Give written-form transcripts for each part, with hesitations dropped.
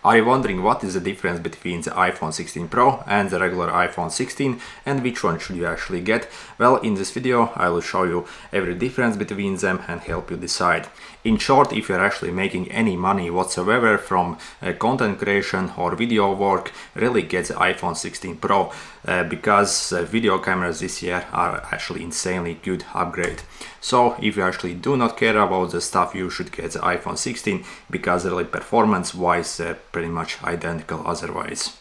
Are you wondering what is the difference between the iPhone 16 Pro and the regular iPhone 16 and which one should you actually get? Well, in this video I will show you every difference between them and help you decide. In short, if you're actually making any money whatsoever from content creation or video work, really get the iPhone 16 Pro because video cameras this year are actually insanely good upgrade. So if you actually do not care about the stuff, you should get the iPhone 16 because really performance wise they're pretty much identical otherwise.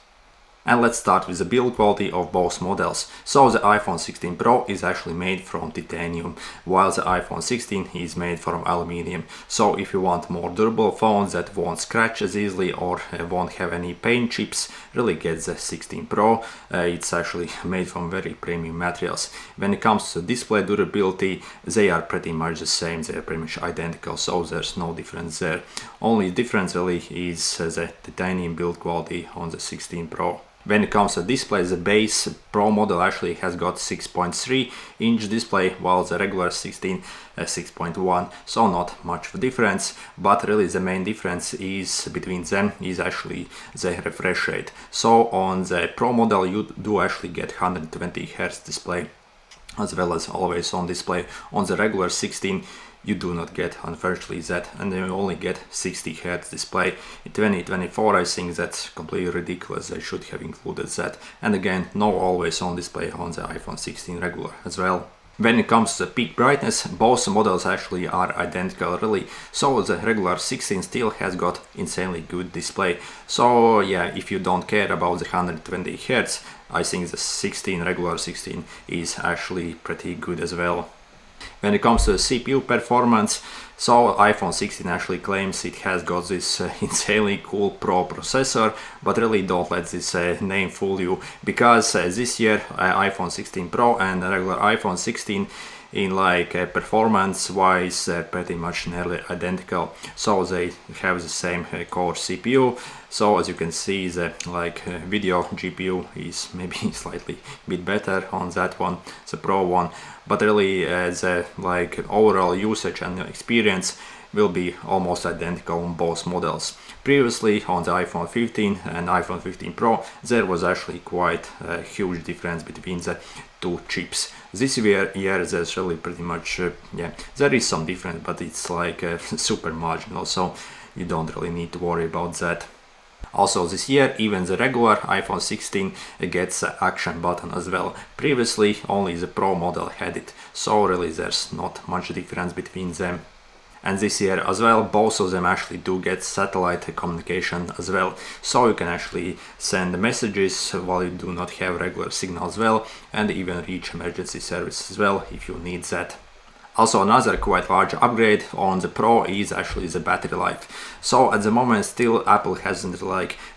And let's start with the build quality of both models. So the iPhone 16 Pro is actually made from titanium, while the iPhone 16 is made from aluminium. So if you want more durable phones that won't scratch as easily or won't have any paint chips, really get the 16 Pro. It's actually made from very premium materials. When it comes to display durability, they are pretty much the same, they are pretty much identical, so there's no difference there. Only difference really is the titanium build quality on the 16 Pro. When it comes to display, the base Pro model actually has got 6.3 inch display, while the regular 16 6.1, so not much of a difference, but really the main difference is between them is actually the refresh rate. So on the Pro model you do actually get 120 Hz display as well as always on display. On the regular 16 you do not get unfortunately that, and you only get 60 Hz display. In 2024 I think that's completely ridiculous, they should have included that. And again, no always on display on the iPhone 16 regular as well. When it comes to peak brightness, both models actually are identical really, so the regular 16 still has got insanely good display. So yeah, if you don't care about the 120 Hz, I think the regular 16 is actually pretty good as well. When it comes to the CPU performance, so iPhone 16 actually claims it has got this insanely cool Pro processor, but really don't let this name fool you, because this year iPhone 16 Pro and the regular iPhone 16 in performance wise pretty much nearly identical, so they have the same core CPU. So as you can see, the video GPU is maybe slightly bit better on that one, the Pro one, but really the overall usage and experience will be almost identical on both models. Previously on the iPhone 15 and iPhone 15 Pro there was actually quite a huge difference between the two chips. This year there's really pretty much there is some difference, but it's super marginal, so you don't really need to worry about that. Also this year even the regular iPhone 16 gets an action button as well. Previously only the Pro model had it, so really there's not much difference between them. And this year as well both of them actually do get satellite communication as well, so you can actually send messages while you do not have regular signal as well, and even reach emergency service as well if you need that. Also another quite large upgrade on the Pro is actually the battery life. So at the moment still Apple hasn't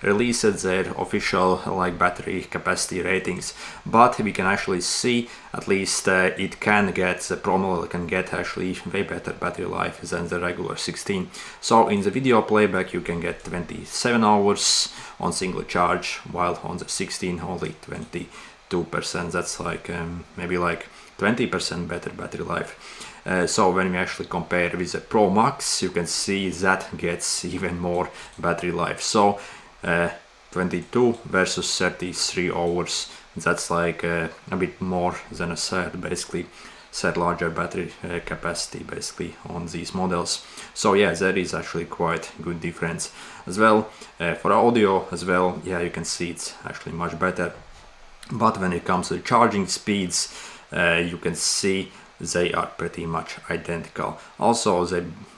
released their official battery capacity ratings, but we can actually see at least it can get, the Pro model can get actually way better battery life than the regular 16. So in the video playback you can get 27 hours on single charge, while on the 16 only 22%. That's maybe 20% better battery life. So when we actually compare with the Pro Max, you can see that gets even more battery life. So 22 versus 33 hours, that's a bit more than a third, basically third larger battery capacity basically on these models. So yeah, there is actually quite good difference as well. For audio as well, yeah, you can see it's actually much better. But when it comes to the charging speeds, you can see they are pretty much identical. Also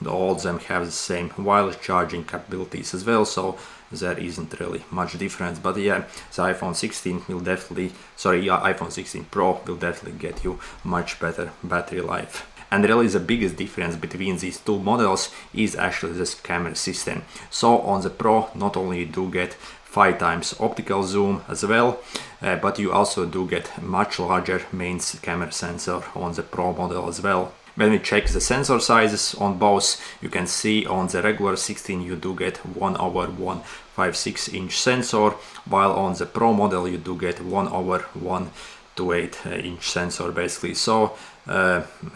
all of them have the same wireless charging capabilities as well, so there isn't really much difference. But yeah, the iPhone 16 will definitely, iPhone 16 Pro will definitely get you much better battery life. And really the biggest difference between these two models is actually this camera system. So on the Pro not only you do get 5 times optical zoom as well, but you also do get much larger main camera sensor on the Pro model as well. When we check the sensor sizes on both, you can see on the regular 16 you do get 1/156 inch sensor, while on the Pro model you do get 1/1 to 8-inch sensor basically. So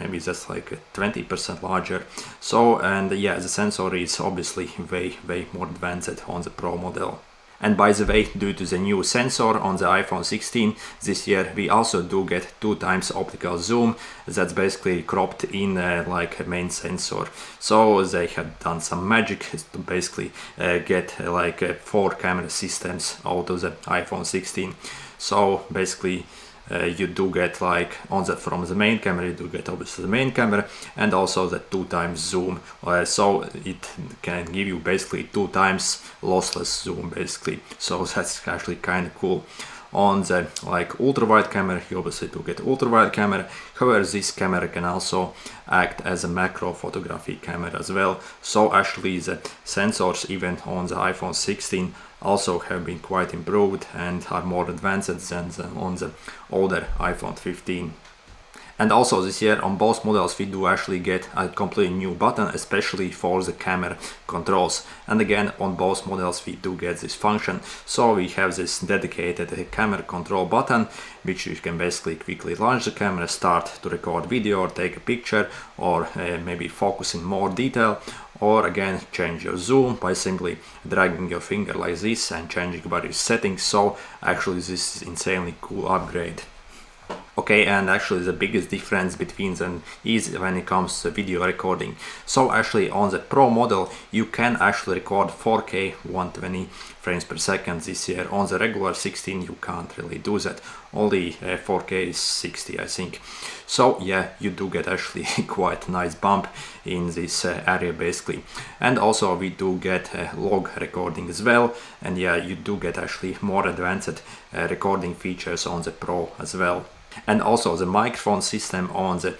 maybe that's like 20% larger. So, and yeah, the sensor is obviously way more advanced on the Pro model. And by the way, due to the new sensor on the iPhone 16 this year, we also do get 2x optical zoom. That's basically cropped in like a main sensor. So they have done some magic to basically get like 4 camera systems out of the iPhone 16. So basically you do get like from the main camera, you do get obviously the main camera and also the 2x zoom. So it can give you basically 2x lossless zoom basically. So that's actually kind of cool. On the like ultra wide camera, you obviously do get ultra wide camera. However, this camera can also act as a macro photography camera as well. So actually the sensors even on the iPhone 16 also have been quite improved and are more advanced than on the older iPhone 15. And also this year on both models we do actually get a completely new button, especially for the camera controls. And again, on both models we do get this function. So we have this dedicated camera control button, which you can basically quickly launch the camera, start to record video or take a picture, or maybe focus in more detail, or again change your zoom by simply dragging your finger like this and changing various settings. So actually this is insanely cool upgrade. Okay, and actually the biggest difference between them is when it comes to video recording. So actually on the Pro model you can actually record 4K 120 frames per second this year. On the regular 16 you can't really do that, only 4K is 60 I think. So yeah, you do get actually quite a nice bump in this area basically. And also we do get log recording as well, and yeah, you do get actually more advanced recording features on the Pro as well. And also the microphone system on the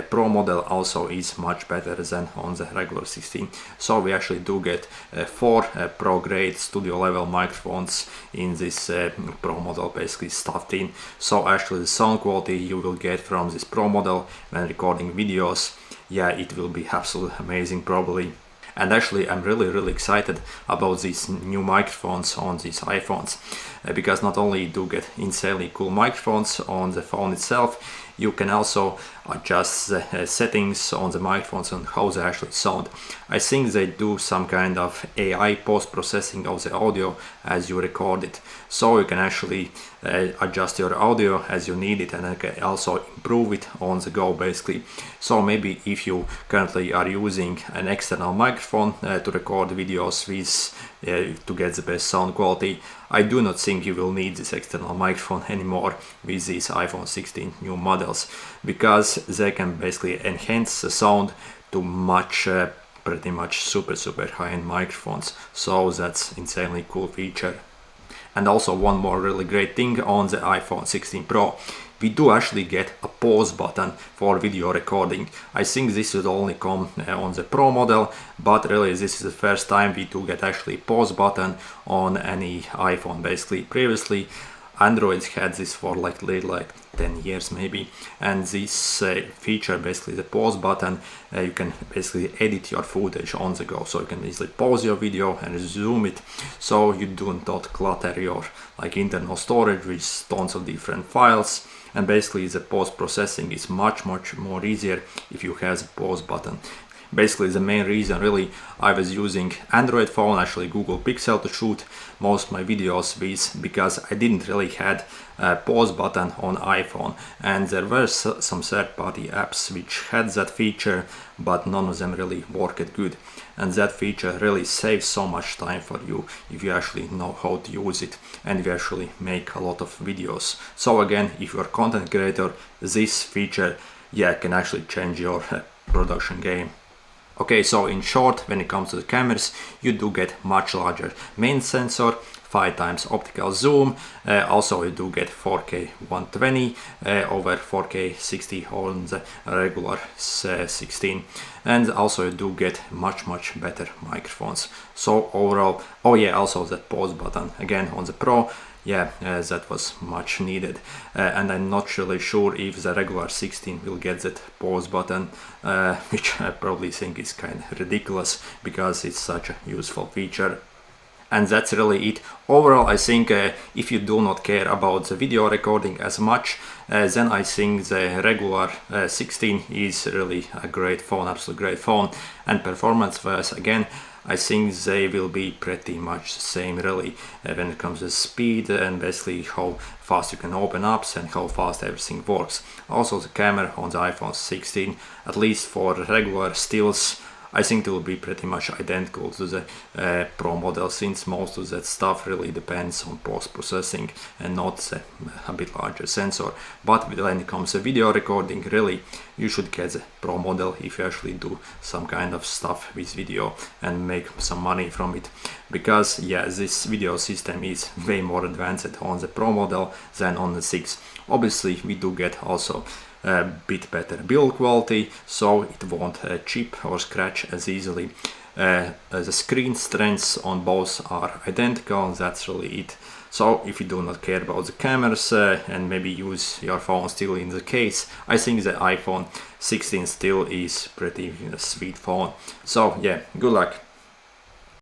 Pro model also is much better than on the regular 16. So we actually do get 4 Pro grade studio level microphones in this Pro model basically stuffed in. So actually the sound quality you will get from this Pro model when recording videos, yeah, it will be absolutely amazing probably. And actually I'm really excited about these new microphones on these iPhones, because not only do get insanely cool microphones on the phone itself, you can also adjust the settings on the microphones and how they actually sound. I think they do some kind of AI post-processing of the audio as you record it. So you can actually adjust your audio as you need it, and can also improve it on the go basically. So maybe if you currently are using an external microphone to record videos with to get the best sound quality, I do not think you will need this external microphone anymore with these iPhone 16 new models, because they can basically enhance the sound to pretty much super high-end microphones. So that's insanely cool feature. And also one more really great thing on the iPhone 16 Pro, we do actually get a pause button for video recording. I think this will only come on the Pro model, but really this is the first time we do get actually pause button on any iPhone basically. Previously Android had this for like 10 years maybe, and this feature, basically the pause button, you can basically edit your footage on the go, so you can easily pause your video and resume it, so you do not clutter your like internal storage with tons of different files. And basically the post processing is much more easier if you have the pause button. Basically the main reason really I was using Android phone, actually Google Pixel, to shoot most of my videos with, because I didn't really had a pause button on iPhone, and there were some third-party apps which had that feature, but none of them really worked good. And that feature really saves so much time for you if you actually know how to use it and if you actually make a lot of videos. So again, if you're a content creator, this feature, yeah, can actually change your production game. Okay, so in short, when it comes to the cameras, you do get much larger main sensor, 5x optical zoom, also you do get 4K 120 over 4K 60 on the regular 16, and also you do get much better microphones. So overall, oh yeah, also that pause button again on the Pro, yeah, that was much needed, and I'm not really sure if the regular 16 will get that pause button, which I probably think is kind of ridiculous because it's such a useful feature. and that's really it. Overall, I think if you do not care about the video recording as much, then I think the regular 16 is really a great phone, absolutely great phone. And performance wise, again, I think they will be pretty much the same really when it comes to speed and basically how fast you can open apps and how fast everything works. Also the camera on the iPhone 16, at least for regular stills, I think it will be pretty much identical to the Pro model, since most of that stuff really depends on post-processing and not a bit larger sensor. But when it comes to video recording, really you should get the Pro model if you actually do some kind of stuff with video and make some money from it. Because yeah, this video system is way more advanced on the Pro model than on the 6. Obviously we do get also a bit better build quality, so it won't chip or scratch as easily. The screen strengths on both are identical, that's really it. So if you do not care about the cameras and maybe use your phone still in the case, I think the iPhone 16 still is pretty sweet phone. So yeah, good luck.